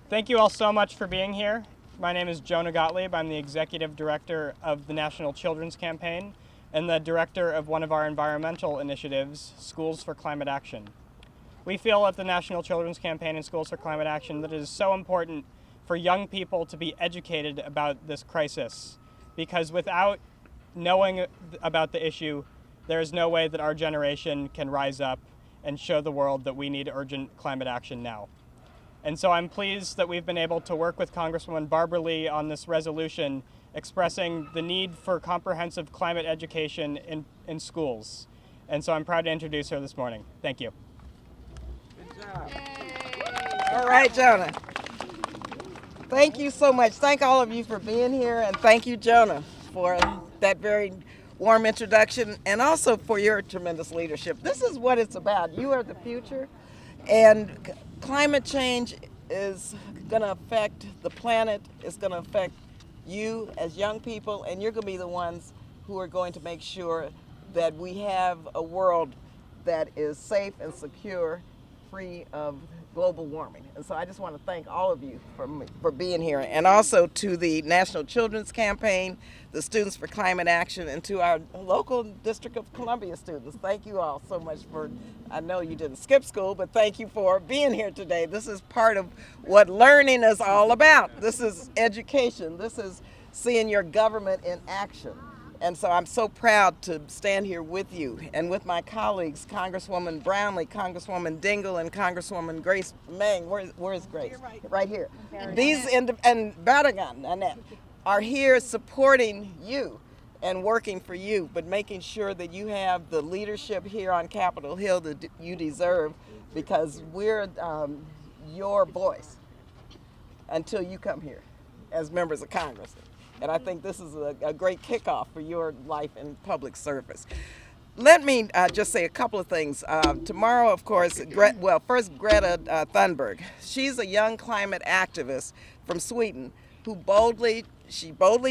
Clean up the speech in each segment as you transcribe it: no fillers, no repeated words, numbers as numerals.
Thank you all so much for being here. My name is Jonah Gottlieb. I'm the Executive Director of the National Children's Campaign and the Director of one of our environmental initiatives, Schools for Climate Action. We feel at the National Children's Campaign and Schools for Climate Action that it is so important for young people to be educated about this crisis, because without knowing about the issue, there is no way that our generation can rise up and show the world that we need urgent climate action now. And so I'm pleased that we've been able to work with Congresswoman Barbara Lee on this resolution expressing the need for comprehensive climate education in schools. And so I'm proud to introduce her this morning. Thank you. Good job. All right, Jonah. Thank you so much. Thank all of you for being here, and thank you, Jonah, for that very warm introduction and also for your tremendous leadership. This is what it's about. You are the future, and climate change is going to affect the planet. It's going to affect you as young people, and you're going to be the ones who are going to make sure that we have a world that is safe and secure, free of global warming. And so I just want to thank all of you for being here, and also to the National Children's Campaign, the Students for Climate Action, and to our local District of Columbia students. Thank you all so much for, I know you didn't skip school, but thank you for being here today. This is part of what learning is all about. This is education. This is seeing your government in action. And so I'm so proud to stand here with you and with my colleagues, Congresswoman Brownlee, Congresswoman Dingell, and Congresswoman Grace Meng. Where's Grace? Right here. These and Barragan, Annette, are here supporting you and working for you, but making sure that you have the leadership here on Capitol Hill that you deserve, because we're your voice until you come here as members of Congress. And I think this is a great kickoff for your life in public service. Let me just say a couple of things. Tomorrow, of course, first Greta Thunberg. She's a young climate activist from Sweden who boldly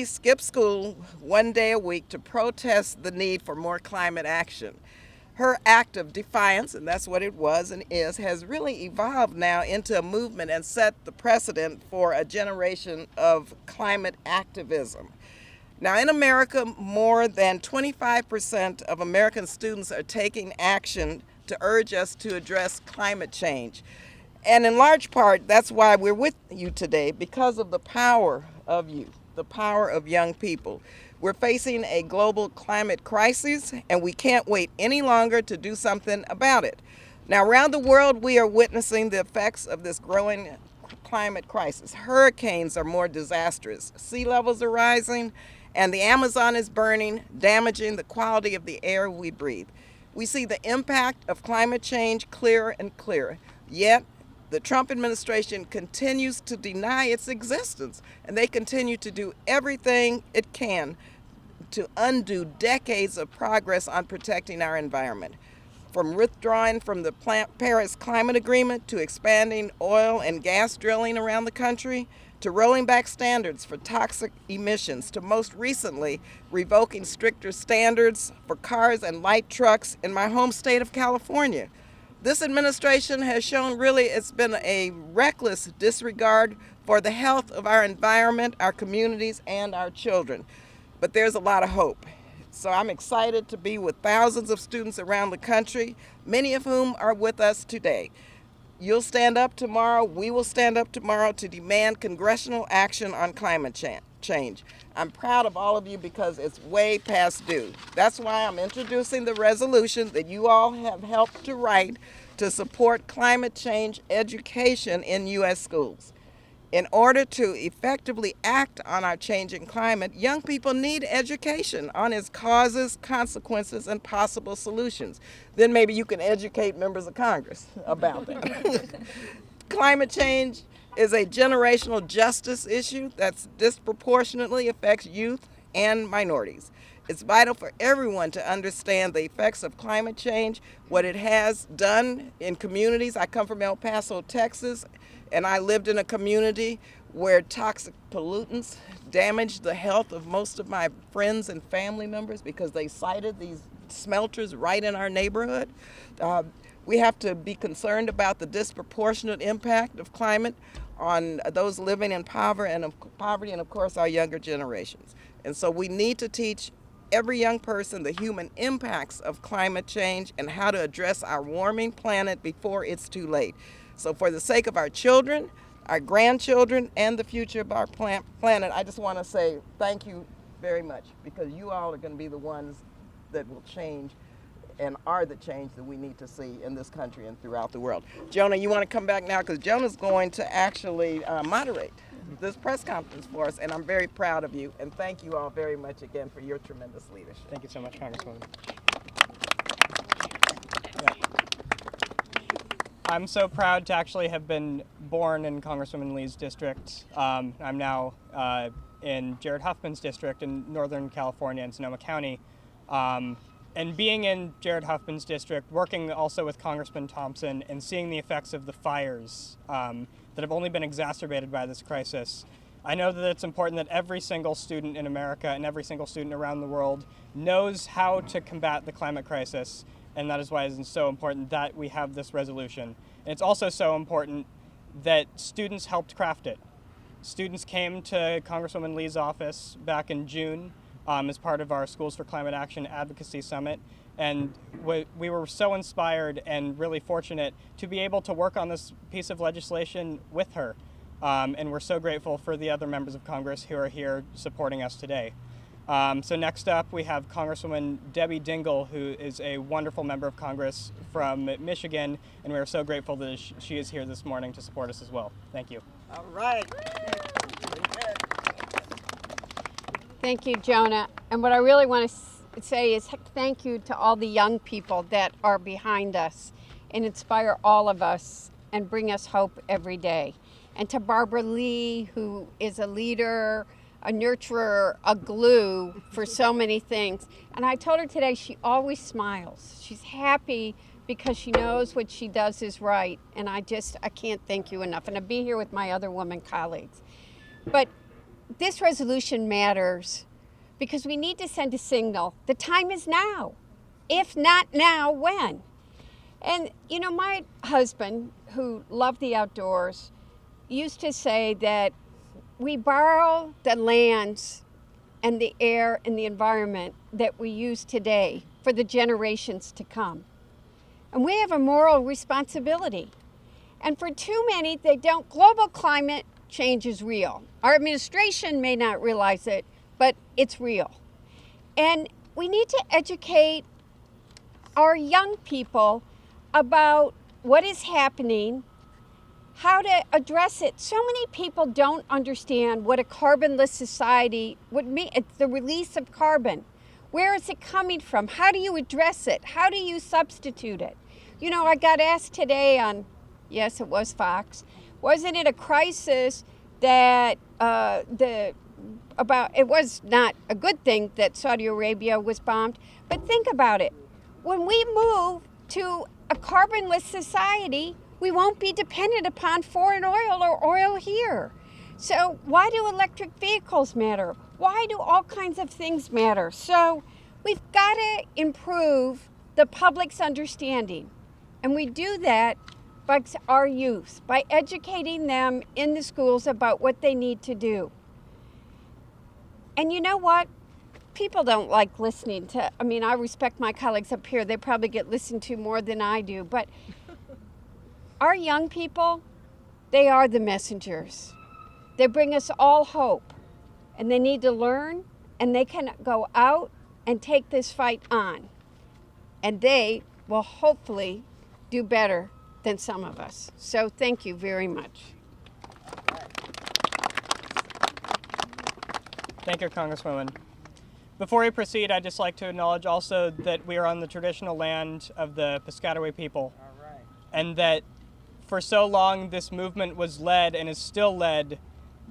skipped school one day a week to protest the need for more climate action. Her act of defiance, and that's what it was and is, has really evolved now into a movement and set the precedent for a generation of climate activism. Now, in America, more than 25% of American students are taking action to urge us to address climate change. And in large part, that's why we're with you today, because of the power of you, the power of young people. We're facing a global climate crisis, and we can't wait any longer to do something about it. Now, around the world, we are witnessing the effects of this growing climate crisis. Hurricanes are more disastrous, sea levels are rising, and the Amazon is burning, damaging the quality of the air we breathe. We see the impact of climate change clearer and clearer, yet the Trump administration continues to deny its existence, and they continue to do everything it can to undo decades of progress on protecting our environment. From withdrawing from the Paris Climate Agreement to expanding oil and gas drilling around the country, to rolling back standards for toxic emissions, to most recently revoking stricter standards for cars and light trucks in my home state of California. This administration has shown really it's been a reckless disregard for the health of our environment, our communities, and our children. But there's a lot of hope. So I'm excited to be with thousands of students around the country, many of whom are with us today. You'll stand up tomorrow, we will stand up tomorrow to demand congressional action on climate change. I'm proud of all of you because it's way past due. That's why I'm introducing the resolution that you all have helped to write to support climate change education in U.S. schools. In order to effectively act on our changing climate, young people need education on its causes, consequences, and possible solutions. Then maybe you can educate members of Congress about that. Climate change is a generational justice issue that disproportionately affects youth and minorities. It's vital for everyone to understand the effects of climate change, what it has done in communities. I come from El Paso, Texas, and I lived in a community where toxic pollutants damaged the health of most of my friends and family members because they sited these smelters right in our neighborhood. We have to be concerned about the disproportionate impact of climate on those living in poverty and of course our younger generations. And so we need to teach every young person the human impacts of climate change and how to address our warming planet before it's too late. So for the sake of our children, our grandchildren, and the future of our planet, I just want to say thank you very much, because you all are going to be the ones that will change and are the change that we need to see in this country and throughout the world. Jonah, you want to come back now? Because Jonah's going to actually moderate this press conference for us, and I'm very proud of you. And thank you all very much again for your tremendous leadership. Thank you so much, Congresswoman. I'm so proud to actually have been born in Congresswoman Lee's district. I'm now in Jared Huffman's district in Northern California in Sonoma County. And being in Jared Huffman's district, working also with Congressman Thompson and seeing the effects of the fires that have only been exacerbated by this crisis, I know that it's important that every single student in America and every single student around the world knows how to combat the climate crisis, and that is why it is so important that we have this resolution. And it's also so important that students helped craft it. Students came to Congresswoman Lee's office back in June as part of our Schools for Climate Action Advocacy Summit, and we were so inspired and really fortunate to be able to work on this piece of legislation with her. And we're so grateful for the other members of Congress who are here supporting us today. So next up, we have Congresswoman Debbie Dingell, who is a wonderful member of Congress from Michigan, and we are so grateful that she is here this morning to support us as well. Thank you. All right. Thank you, Jonah. And what I really want to say is thank you to all the young people that are behind us and inspire all of us and bring us hope every day. And to Barbara Lee, who is a leader, a nurturer, a glue for so many things. And I told her today she always smiles. She's happy because she knows what she does is right. And I can't thank you enough. And to be here with my other women colleagues. But this resolution matters because we need to send a signal. The time is now. If not now, when? And you know, my husband, who loved the outdoors, used to say that we borrow the lands and the air and the environment that we use today for the generations to come. And we have a moral responsibility. And for too many, they don't. Global climate change is real. Our administration may not realize it, but it's real. And we need to educate our young people about what is happening, how to address it. So many people don't understand what a carbonless society would mean. It's the release of carbon. Where is it coming from? How do you address it? How do you substitute it? You know, I got asked today on, yes, it was Fox, wasn't it a crisis that it was not a good thing that Saudi Arabia was bombed, but think about it. When we move to a carbonless society, we won't be dependent upon foreign oil or oil here. So why do electric vehicles matter? Why do all kinds of things matter? So we've got to improve the public's understanding. And we do that by our youth, by educating them in the schools about what they need to do. And you know what? People don't like listening to, I respect my colleagues up here. They probably get listened to more than I do. But our young people, they are the messengers. They bring us all hope. And they need to learn, and they can go out and take this fight on. And they will hopefully do better than some of us. So thank you very much. Thank you, Congresswoman. Before we proceed, I'd just like to acknowledge also that we are on the traditional land of the Piscataway people. All right. And that for so long this movement was led and is still led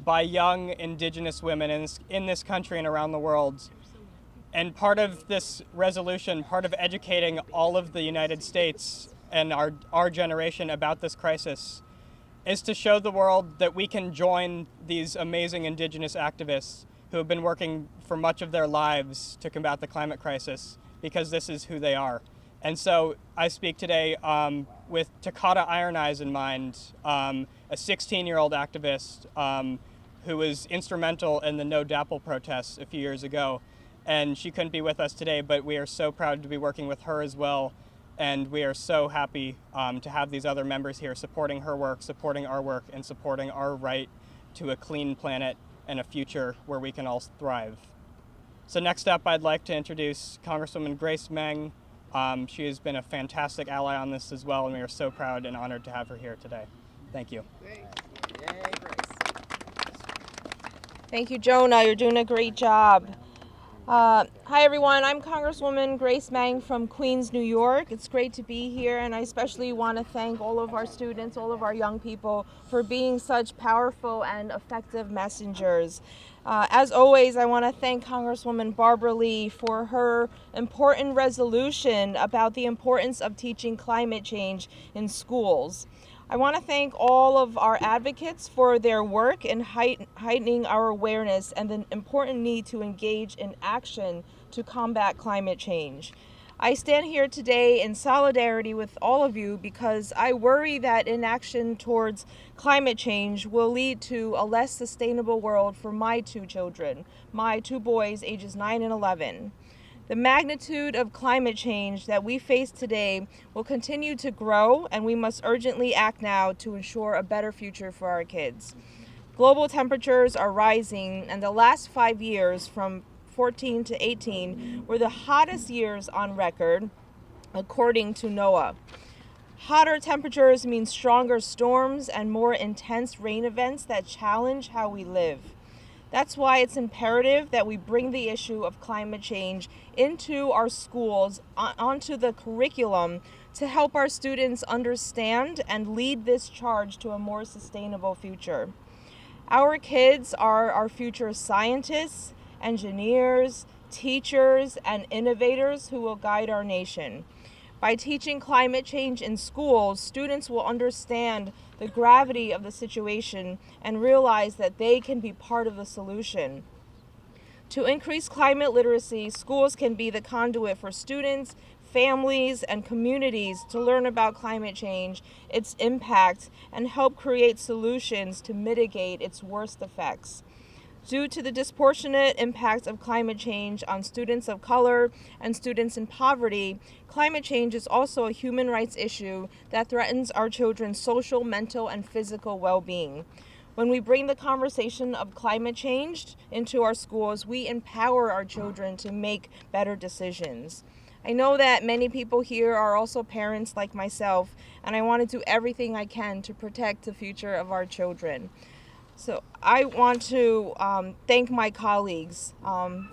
by young Indigenous women in this country and around the world. And part of this resolution, part of educating all of the United States and our generation about this crisis, is to show the world that we can join these amazing Indigenous activists who have been working for much of their lives to combat the climate crisis, because this is who they are. And so I speak today with Takata Iron Eyes in mind, a 16-year-old activist who was instrumental in the No DAPL protests a few years ago. And she couldn't be with us today, but we are so proud to be working with her as well. And we are so happy to have these other members here supporting her work, supporting our work, and supporting our right to a clean planet and a future where we can all thrive. So next up, I'd like to introduce Congresswoman Grace Meng. She has been a fantastic ally on this as well, and we are so proud and honored to have her here today. Thank you. Thank you, Jonah. You're doing a great job. Hi, everyone. I'm Congresswoman Grace Meng from Queens, New York. It's great to be here, and I especially want to thank all of our students, all of our young people, for being such powerful and effective messengers. As always, I want to thank Congresswoman Barbara Lee for her important resolution about the importance of teaching climate change in schools. I want to thank all of our advocates for their work in heightening our awareness and the important need to engage in action to combat climate change. I stand here today in solidarity with all of you because I worry that inaction towards climate change will lead to a less sustainable world for my two children, my two boys ages 9 and 11. The magnitude of climate change that we face today will continue to grow, and we must urgently act now to ensure a better future for our kids. Global temperatures are rising, and the last 5 years, from 14 to 18, were the hottest years on record, according to NOAA. Hotter temperatures mean stronger storms and more intense rain events that challenge how we live. That's why it's imperative that we bring the issue of climate change into our schools, onto the curriculum, to help our students understand and lead this charge to a more sustainable future. Our kids are our future scientists, engineers, teachers, and innovators who will guide our nation. By teaching climate change in schools, students will understand the gravity of the situation and realize that they can be part of the solution. To increase climate literacy, schools can be the conduit for students, families, and communities to learn about climate change, its impact, and help create solutions to mitigate its worst effects. Due to the disproportionate impact of climate change on students of color and students in poverty, climate change is also a human rights issue that threatens our children's social, mental, and physical well-being. When we bring the conversation of climate change into our schools, we empower our children to make better decisions. I know that many people here are also parents like myself, and I want to do everything I can to protect the future of our children. So I want to thank my colleagues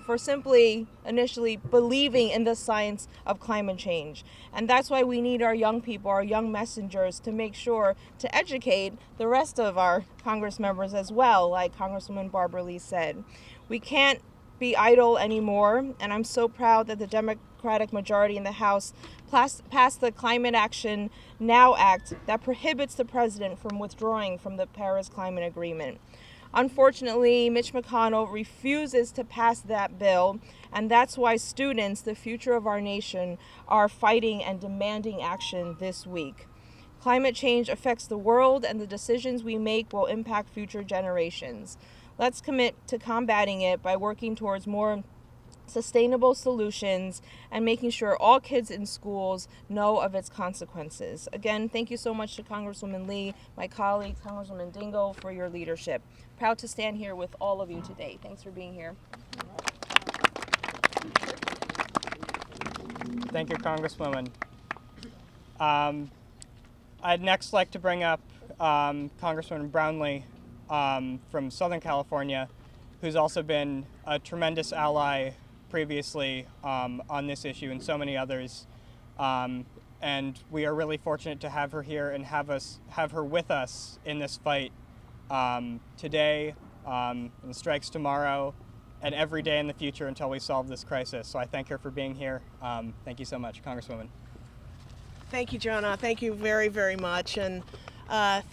for simply initially believing in the science of climate change. And that's why we need our young people, our young messengers, to make sure to educate the rest of our Congress members as well, like Congresswoman Barbara Lee said. We can't be idle anymore, and I'm so proud that the Democratic majority in the House passed the Climate Action Now Act that prohibits the president from withdrawing from the Paris Climate Agreement. Unfortunately, Mitch McConnell refuses to pass that bill, and that's why students, the future of our nation, are fighting and demanding action this week. Climate change affects the world, and the decisions we make will impact future generations. Let's commit to combating it by working towards more sustainable solutions and making sure all kids in schools know of its consequences. Again, thank you so much to Congresswoman Lee, my colleagues, Congresswoman Dingell, for your leadership. Proud to stand here with all of you today. Thanks for being here. Thank you, Congresswoman. I'd next like to bring up Congresswoman Brownlee from Southern California, who's also been a tremendous ally previously on this issue and so many others. And we are really fortunate to have her here and have her with us in this fight today, and the strikes tomorrow, and every day in the future until we solve this crisis. So I thank her for being here. Thank you so much, Congresswoman. Thank you, Jonah. Thank you very, very much. And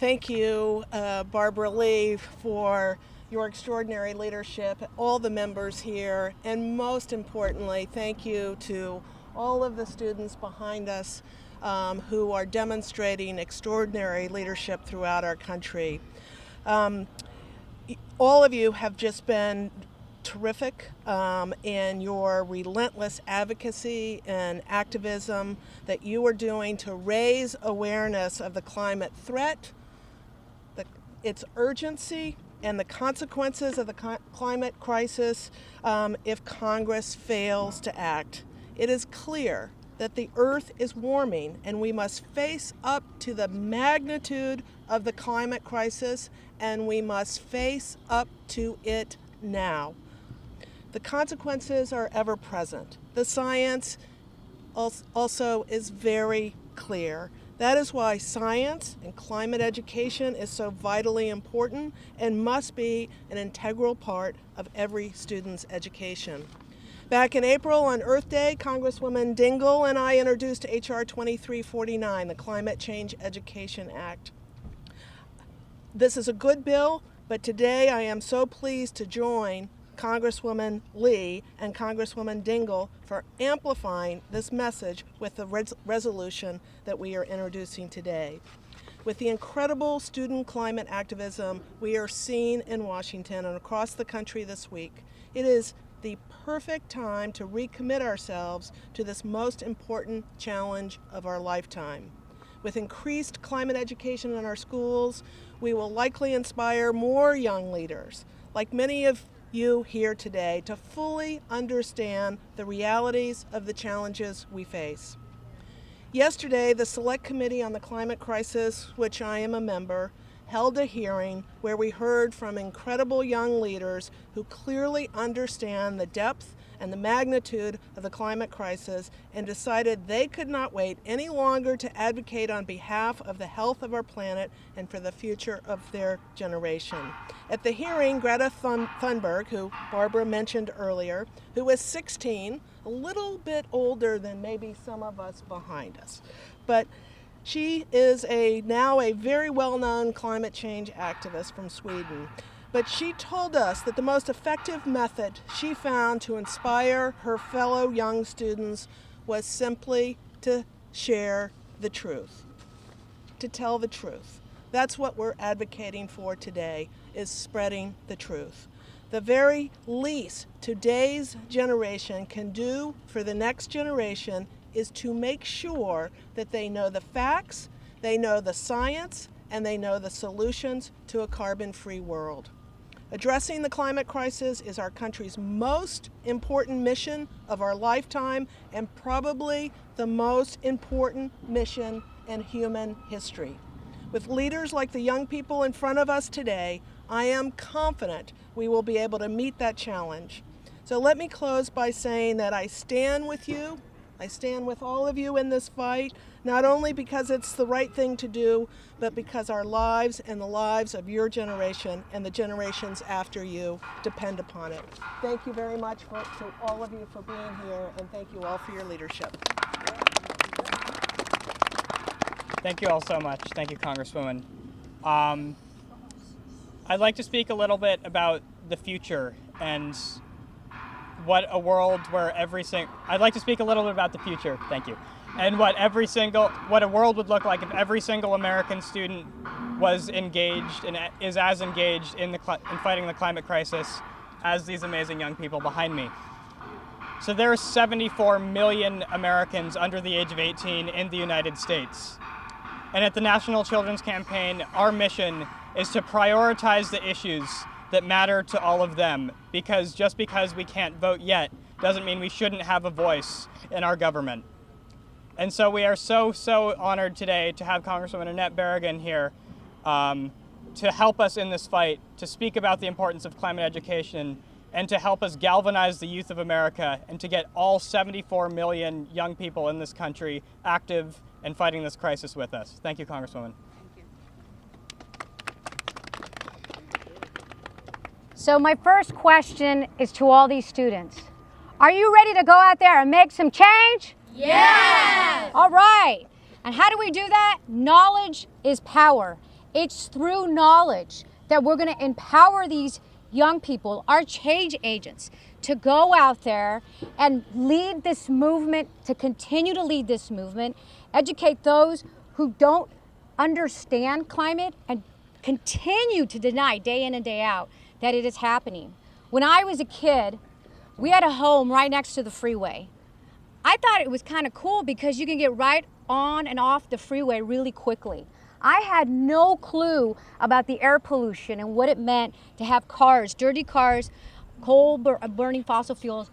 thank you, Barbara Lee, for your extraordinary leadership, all the members here, and most importantly, thank you to all of the students behind us who are demonstrating extraordinary leadership throughout our country. All of you have just been terrific in your relentless advocacy and activism that you are doing to raise awareness of the climate threat, its urgency, and the consequences of the climate crisis if Congress fails to act. It is clear that the earth is warming and we must face up to the magnitude of the climate crisis, and we must face up to it now. The consequences are ever present. The science also is very clear. That is why science and climate education is so vitally important and must be an integral part of every student's education. Back in April on Earth Day, Congresswoman Dingell and I introduced H.R. 2349, the Climate Change Education Act. This is a good bill, but today I am so pleased to join Congresswoman Lee and Congresswoman Dingell for amplifying this message with the resolution that we are introducing today. With the incredible student climate activism we are seeing in Washington and across the country this week, it is the perfect time to recommit ourselves to this most important challenge of our lifetime. With increased climate education in our schools, we will likely inspire more young leaders, like many of you here today, to fully understand the realities of the challenges we face. Yesterday, the Select Committee on the Climate Crisis, which I am a member, held a hearing where we heard from incredible young leaders who clearly understand the depth and the magnitude of the climate crisis and decided they could not wait any longer to advocate on behalf of the health of our planet and for the future of their generation. At the hearing, Greta Thunberg, who Barbara mentioned earlier, who was 16, a little bit older than maybe some of us behind us, but she is now a very well-known climate change activist from Sweden. But she told us that the most effective method she found to inspire her fellow young students was simply to share the truth, to tell the truth. That's what we're advocating for today, is spreading the truth. The very least today's generation can do for the next generation is to make sure that they know the facts, they know the science, and they know the solutions to a carbon-free world. Addressing the climate crisis is our country's most important mission of our lifetime and probably the most important mission in human history. With leaders like the young people in front of us today, I am confident we will be able to meet that challenge. So let me close by saying that I stand with you. I stand with all of you in this fight, not only because it's the right thing to do, but because our lives and the lives of your generation and the generations after you depend upon it. Thank you very much to all of you for being here, and thank you all for your leadership. Thank you all so much. Thank you, Congresswoman. I'd like to speak a little bit about the future and what a world where I'd like to speak a little bit about the future, thank you, and what a world would look like if every single American student was engaged and is as engaged in fighting the climate crisis as these amazing young people behind me. So there are 74 million Americans under the age of 18 in the United States. And at the National Children's Campaign, our mission is to prioritize the issues that matter to all of them, because just because we can't vote yet doesn't mean we shouldn't have a voice in our government. And so we are so honored today to have Congresswoman Annette Berrigan here to help us in this fight, to speak about the importance of climate education, and to help us galvanize the youth of America and to get all 74 million young people in this country active and fighting this crisis with us. Thank you, Congresswoman. So my first question is to all these students. Are you ready to go out there and make some change? Yes! All right. And how do we do that? Knowledge is power. It's through knowledge that we're going to empower these young people, our change agents, to go out there and lead this movement, to continue to lead this movement, educate those who don't understand climate and continue to deny day in and day out that it is happening. When I was a kid, we had a home right next to the freeway. I thought it was kind of cool because you can get right on and off the freeway really quickly. I had no clue about the air pollution and what it meant to have cars, dirty cars, burning fossil fuels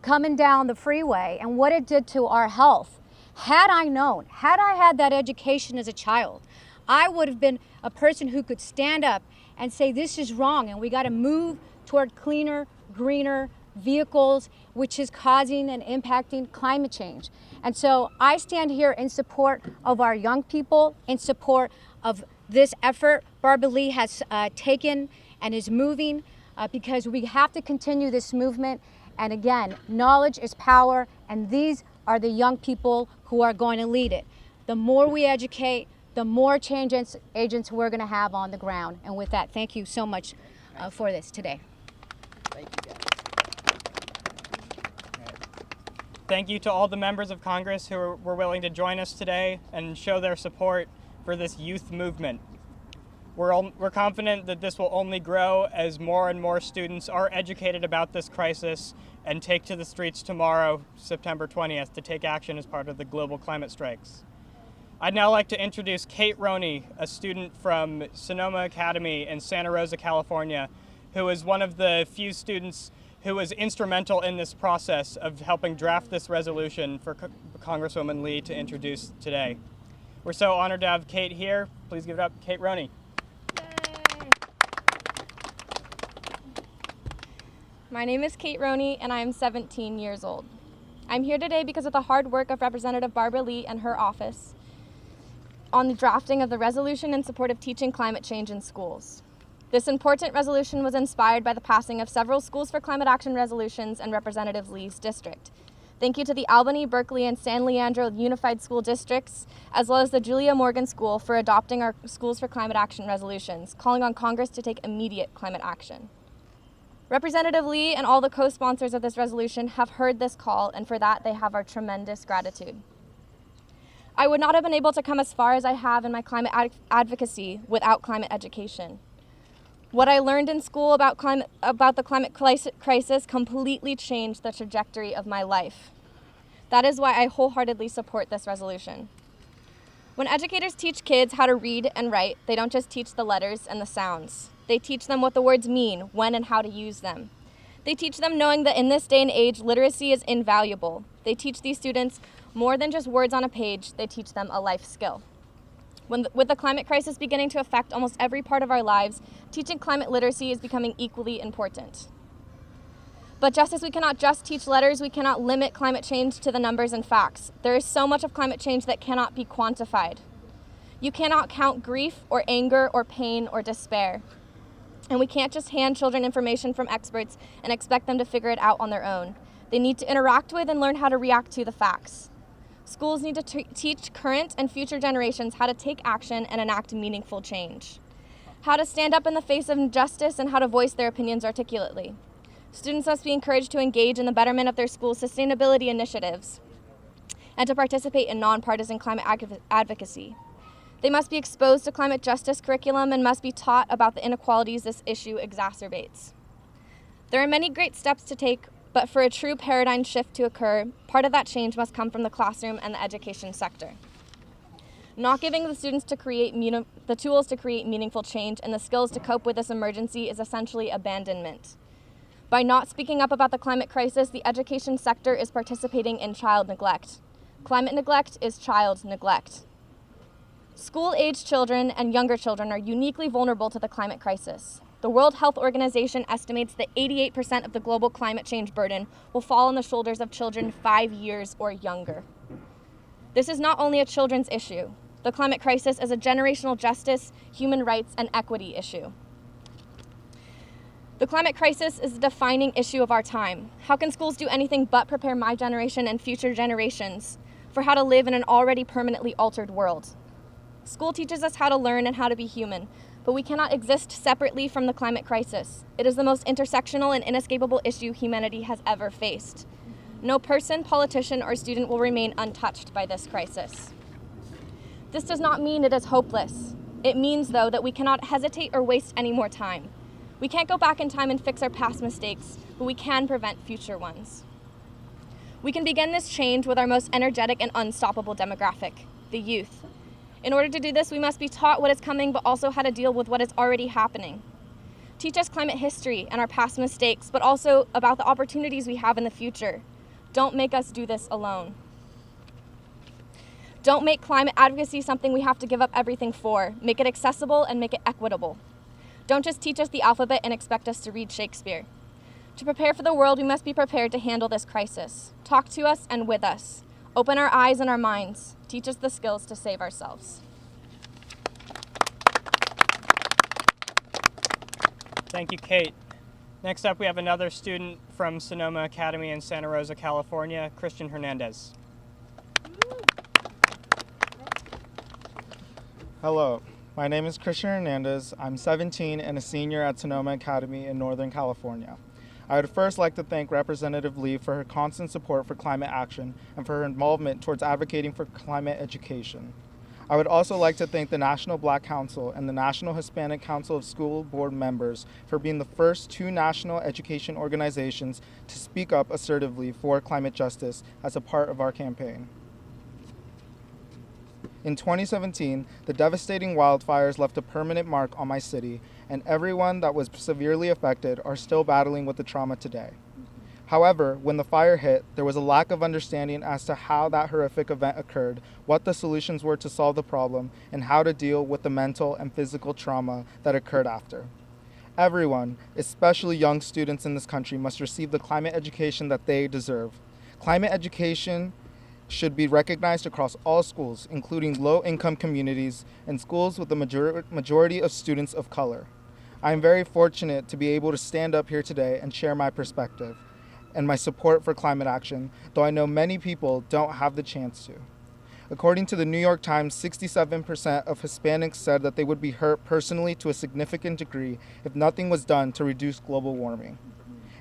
coming down the freeway and what it did to our health. Had I known, had I had that education as a child, I would have been a person who could stand up and say this is wrong and we got to move toward cleaner, greener vehicles, which is causing and impacting climate change. And so I stand here in support of our young people, in support of this effort Barbara Lee has taken and is moving because we have to continue this movement. And again, knowledge is power, and these are the young people who are going to lead it. The more we educate, the more change agents we're going to have on the ground. And with that, thank you so much for this today. Thank you, guys. Thank you to all the members of Congress who were willing to join us today and show their support for this youth movement. We're confident that this will only grow as more and more students are educated about this crisis and take to the streets tomorrow, September 20th, to take action as part of the global climate strikes. I'd now like to introduce Kate Roney, a student from Sonoma Academy in Santa Rosa, California, who is one of the few students who was instrumental in this process of helping draft this resolution for Congresswoman Lee to introduce today. We're so honored to have Kate here. Please give it up, Kate Roney. My name is Kate Roney and I am 17 years old. I'm here today because of the hard work of Representative Barbara Lee and her office on the drafting of the resolution in support of teaching climate change in schools. This important resolution was inspired by the passing of several Schools for Climate Action resolutions in Representative Lee's district. Thank you to the Albany, Berkeley, and San Leandro Unified School Districts, as well as the Julia Morgan School for adopting our Schools for Climate Action resolutions, calling on Congress to take immediate climate action. Representative Lee and all the co-sponsors of this resolution have heard this call, and for that they have our tremendous gratitude. I would not have been able to come as far as I have in my climate advocacy without climate education. What I learned in school about the climate crisis completely changed the trajectory of my life. That is why I wholeheartedly support this resolution. When educators teach kids how to read and write, they don't just teach the letters and the sounds. They teach them what the words mean, when and how to use them. They teach them knowing that in this day and age, literacy is invaluable. They teach these students more than just words on a page, they teach them a life skill. With the climate crisis beginning to affect almost every part of our lives, teaching climate literacy is becoming equally important. But just as we cannot just teach letters, we cannot limit climate change to the numbers and facts. There is so much of climate change that cannot be quantified. You cannot count grief or anger or pain or despair. And we can't just hand children information from experts and expect them to figure it out on their own. They need to interact with and learn how to react to the facts. Schools need to teach current and future generations how to take action and enact meaningful change, how to stand up in the face of injustice and how to voice their opinions articulately. Students must be encouraged to engage in the betterment of their school's sustainability initiatives and to participate in nonpartisan climate advocacy. They must be exposed to climate justice curriculum and must be taught about the inequalities this issue exacerbates. There are many great steps to take, but for a true paradigm shift to occur, part of that change must come from the classroom and the education sector. Not giving the students the tools to create meaningful change and the skills to cope with this emergency is essentially abandonment. By not speaking up about the climate crisis, the education sector is participating in child neglect. Climate neglect is child neglect. School-aged children and younger children are uniquely vulnerable to the climate crisis. The World Health Organization estimates that 88% of the global climate change burden will fall on the shoulders of children 5 years or younger. This is not only a children's issue. The climate crisis is a generational justice, human rights, and equity issue. The climate crisis is a defining issue of our time. How can schools do anything but prepare my generation and future generations for how to live in an already permanently altered world? School teaches us how to learn and how to be human, but we cannot exist separately from the climate crisis. It is the most intersectional and inescapable issue humanity has ever faced. No person, politician, or student will remain untouched by this crisis. This does not mean it is hopeless. It means, though, that we cannot hesitate or waste any more time. We can't go back in time and fix our past mistakes, but we can prevent future ones. We can begin this change with our most energetic and unstoppable demographic, the youth. In order to do this, we must be taught what is coming, but also how to deal with what is already happening. Teach us climate history and our past mistakes, but also about the opportunities we have in the future. Don't make us do this alone. Don't make climate advocacy something we have to give up everything for. Make it accessible and make it equitable. Don't just teach us the alphabet and expect us to read Shakespeare. To prepare for the world, we must be prepared to handle this crisis. Talk to us and with us. Open our eyes and our minds. Teach us the skills to save ourselves. Thank you, Kate. Next up, we have another student from Sonoma Academy in Santa Rosa, California, Christian Hernandez. Hello, my name is Christian Hernandez. I'm 17 and a senior at Sonoma Academy in Northern California. I would first like to thank Representative Lee for her constant support for climate action and for her involvement towards advocating for climate education. I would also like to thank the National Black Council and the National Hispanic Council of School Board members for being the first two national education organizations to speak up assertively for climate justice as a part of our campaign. In 2017, the devastating wildfires left a permanent mark on my city, and everyone that was severely affected are still battling with the trauma today. However, when the fire hit, there was a lack of understanding as to how that horrific event occurred, what the solutions were to solve the problem, and how to deal with the mental and physical trauma that occurred after. Everyone, especially young students in this country, must receive the climate education that they deserve. Climate education should be recognized across all schools, including low-income communities and schools with the majority of students of color. I am very fortunate to be able to stand up here today and share my perspective and my support for climate action, though I know many people don't have the chance to. According to the New York Times, 67% of Hispanics said that they would be hurt personally to a significant degree if nothing was done to reduce global warming,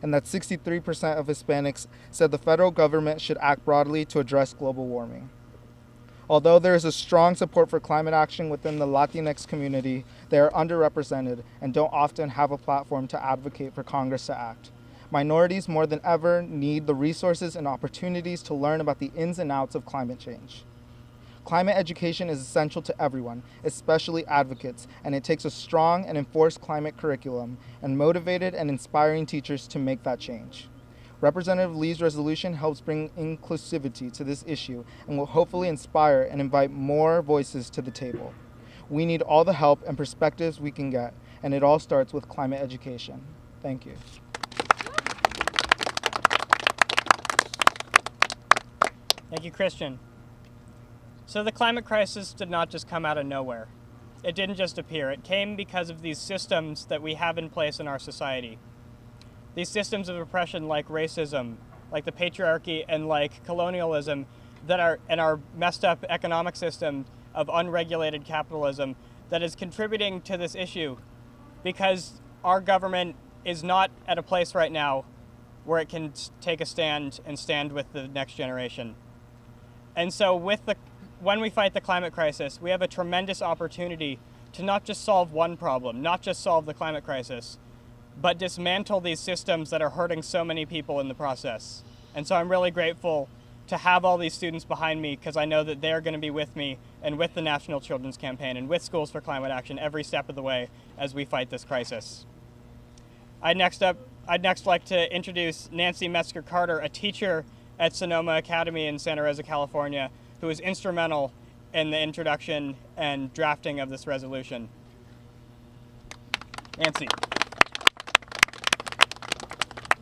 and that 63% of Hispanics said the federal government should act broadly to address global warming. Although there is a strong support for climate action within the Latinx community, they are underrepresented and don't often have a platform to advocate for Congress to act. Minorities more than ever need the resources and opportunities to learn about the ins and outs of climate change. Climate education is essential to everyone, especially advocates, and it takes a strong and enforced climate curriculum and motivated and inspiring teachers to make that change. Representative Lee's resolution helps bring inclusivity to this issue and will hopefully inspire and invite more voices to the table. We need all the help and perspectives we can get, and it all starts with climate education. Thank you. Thank you, Christian. So the climate crisis did not just come out of nowhere. It didn't just appear. It came because of these systems that we have in place in our society. These systems of oppression like racism, like the patriarchy, and like colonialism, that are and our messed up economic system of unregulated capitalism that is contributing to this issue, because our government is not at a place right now where it can take a stand and stand with the next generation. And so when we fight the climate crisis, we have a tremendous opportunity to not just solve one problem, not just solve the climate crisis, but dismantle these systems that are hurting so many people in the process. And so I'm really grateful to have all these students behind me, because I know that they're going to be with me and with the National Children's Campaign and with Schools for Climate Action every step of the way as we fight this crisis. I'd next like to introduce Nancy Metzger-Carter, a teacher at Sonoma Academy in Santa Rosa, California, who was instrumental in the introduction and drafting of this resolution. Nancy.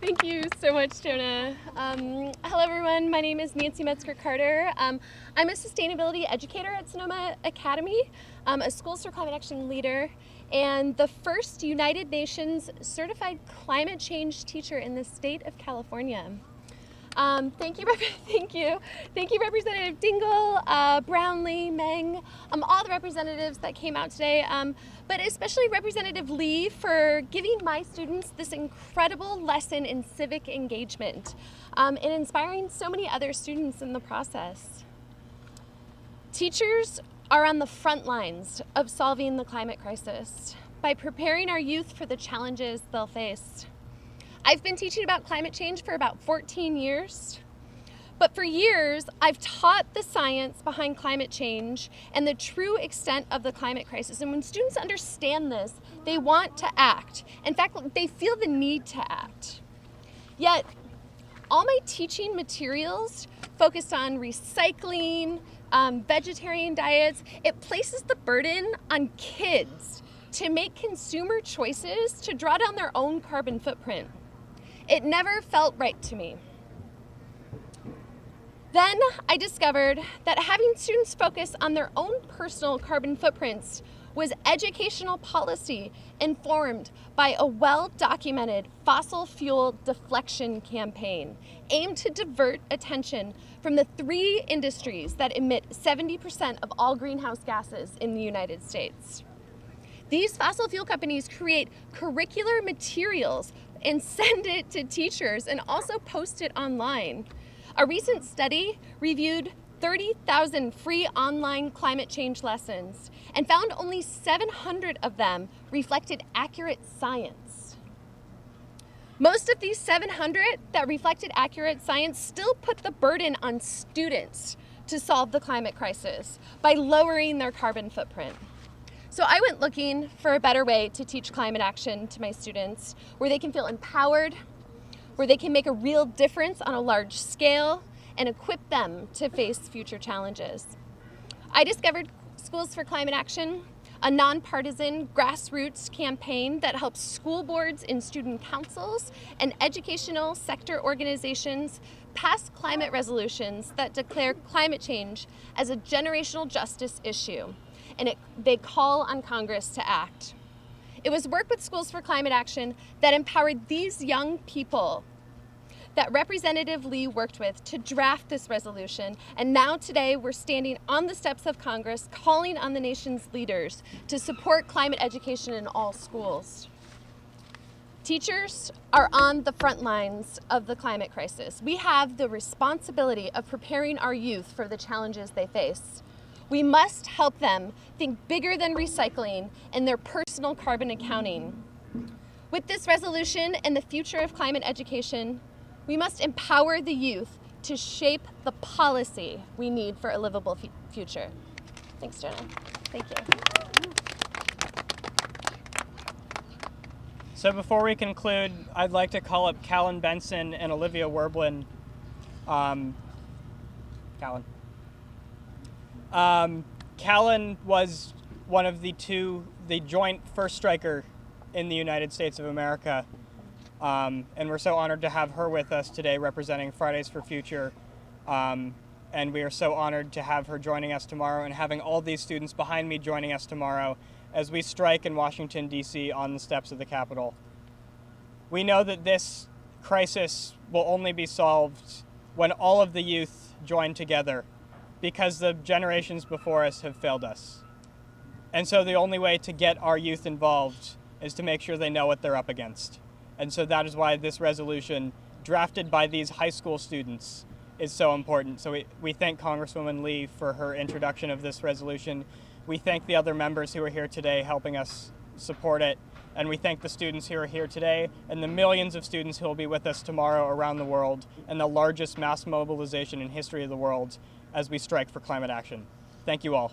Thank you so much, Jonah. Hello, everyone. My name is Nancy Metzger-Carter. I'm a sustainability educator at Sonoma Academy, a Schools for Climate Action leader, and the first United Nations certified climate change teacher in the state of California. Thank you, Representative Dingle, Brownlee, Meng, all the representatives that came out today, but especially Representative Lee for giving my students this incredible lesson in civic engagement and inspiring so many other students in the process. Teachers are on the front lines of solving the climate crisis by preparing our youth for the challenges they'll face. I've been teaching about climate change for about 14 years, but for years I've taught the science behind climate change and the true extent of the climate crisis. And when students understand this, they want to act. In fact, they feel the need to act. Yet, all my teaching materials focused on recycling, vegetarian diets. It places the burden on kids to make consumer choices to draw down their own carbon footprint. It never felt right to me. Then I discovered that having students focus on their own personal carbon footprints was educational policy informed by a well-documented fossil fuel deflection campaign aimed to divert attention from the 3 industries that emit 70% of all greenhouse gases in the United States. These fossil fuel companies create curricular materials and send it to teachers and also post it online. A recent study reviewed 30,000 free online climate change lessons and found only 700 of them reflected accurate science. Most of these 700 that reflected accurate science still put the burden on students to solve the climate crisis by lowering their carbon footprint. So I went looking for a better way to teach climate action to my students, where they can feel empowered, where they can make a real difference on a large scale, and equip them to face future challenges. I discovered Schools for Climate Action, a nonpartisan grassroots campaign that helps school boards and student councils and educational sector organizations pass climate resolutions that declare climate change as a generational justice issue, and they call on Congress to act. It was work with Schools for Climate Action that empowered these young people that Representative Lee worked with to draft this resolution, and now today we're standing on the steps of Congress calling on the nation's leaders to support climate education in all schools. Teachers are on the front lines of the climate crisis. We have the responsibility of preparing our youth for the challenges they face. We must help them think bigger than recycling in their personal carbon accounting. With this resolution and the future of climate education, we must empower the youth to shape the policy we need for a livable future. Thanks, Jonah. Thank you. So before we conclude, I'd like to call up Callan Benson and Olivia Werblin. Callan was one of the joint first striker in the United States of America. And we're so honored to have her with us today representing Fridays for Future. And we are so honored to have her joining us tomorrow and having all these students behind me joining us tomorrow as we strike in Washington, D.C. on the steps of the Capitol. We know that this crisis will only be solved when all of the youth join together, because the generations before us have failed us. And so the only way to get our youth involved is to make sure they know what they're up against. And so that is why this resolution, drafted by these high school students, is so important. So we thank Congresswoman Lee for her introduction of this resolution. We thank the other members who are here today helping us support it. And we thank the students who are here today and the millions of students who will be with us tomorrow around the world, and the largest mass mobilization in history of the world as we strike for climate action. Thank you all.